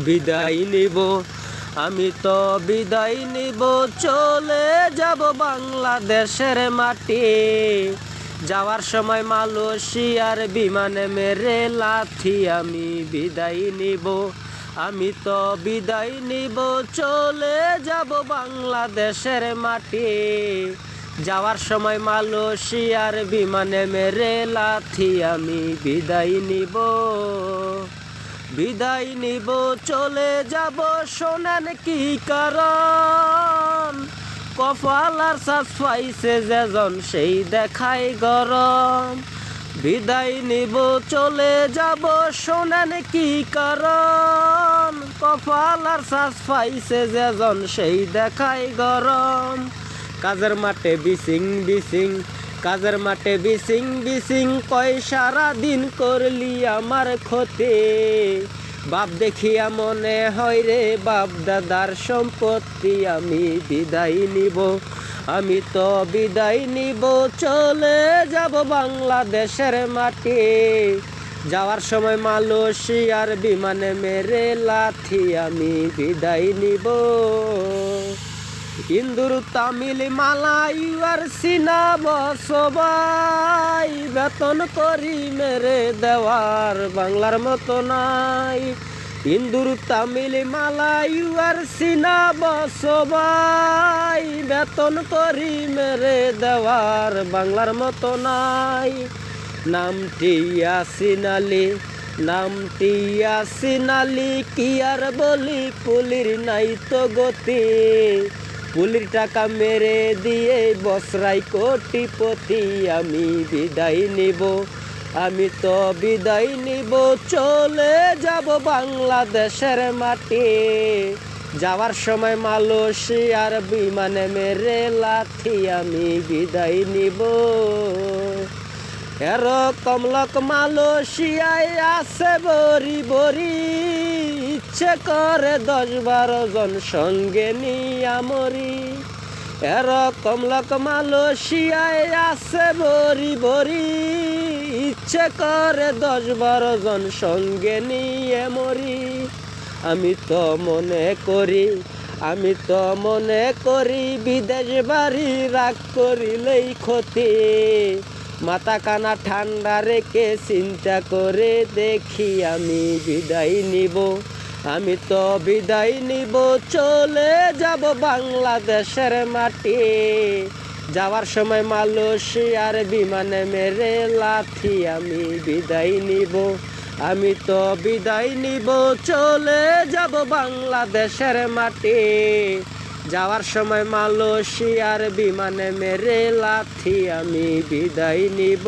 বিদায় নিব। আমি তো বিদায় নিব, চলে যাব বাংলাদেশের মাটি। যাওয়ার সময় মালয়েশিয়ার বিমানে মেরে লাথি আমি বিদায় নিব। আমি তো বিদায় নিব, চলে যাব বাংলাদেশের মাটি। যাওয়ার সময় মালয়েশিয়ার বিমানে মেরে লাথি আমি বিদায় নিব। বিদায় নিব, চলে যাব, শোনেন কি কারণ? কপাল আর শ্বাস পাইছে যেজন সেই দেখাই গরম। বিদায় নিব, চলে যাব, শোনেন কি কারণ? কপাল আর শ্বাস পাইছে যেজন সেই দেখাই গরম। কাজের মাঠে বিসিং বিসিং, কাজের মাঠে বিসিং বিসিং, কয় সারা দিন করলি আমার ক্ষতি। বাপ দেখিয়া মনে হয় রে বাপ দাদার সম্পত্তি। আমি বিদায় নিব, আমি তো বিদায় নিব, চলে যাব বাংলাদেশের মাটি। যাওয়ার সময় মালয়েশিয়ার বিমানে মেরে লাথি আমি বিদায় নিব। হিন্দুর তামিল মালায়ু আর চীনা সবাই বেতন করি মেরে দেওয়ার বাংলার মতো নাই। হিন্দুর তামিল মালায়ু আর চীনা সবাই বেতন করি মেরে দেওয়ার বাংলার মতো নাই। নামটি ইয়াসিন আলী, নামটি ইয়াসিন আলী, কি আর বলি পুলির নাই তো গতি। পুলির টাকা মেরে দিয়ে বসরাই কোটিপতি। আমি বিদায় নিব, আমি তো বিদায় নিব, চলে যাব বাংলাদেশের মাটি। যাওয়ার সময় মালয়েশিয়ার বিমানে মেরে লাথি আমি বিদায় নিব। এরকম লোক মালয়েশিয়ায় আছে বরি বরি, ইচ্ছে করে 10-12 জন সঙ্গে নিয়া মরি। এরকম লোক মালয়েশিয়ায় আছে বরি বরি, ইচ্ছে করে 10-12 জন সঙ্গে নিয়ে মরি। আমি তো মনে করি, আমি তো মনে করি, বিদেশ বাড়ি রাগ করিলেই ক্ষতি। মাথা কানা ঠান্ডা রেখে চিন্তা করে দেখি আমি বিদায় নিব। আমি তো বিদায় নিব, চলে যাব বাংলাদেশের মাটি। যাওয়ার সময় মালয়েশিয়ার বিমানে মেরে লাথি আমি বিদায় নিব। আমি তো বিদায় নিব, চলে যাব বাংলাদেশের মাটি। যাওয়ার সময় মালয়েশিয়ার বিমানে মেরে লাথি আমি বিদায় নিব।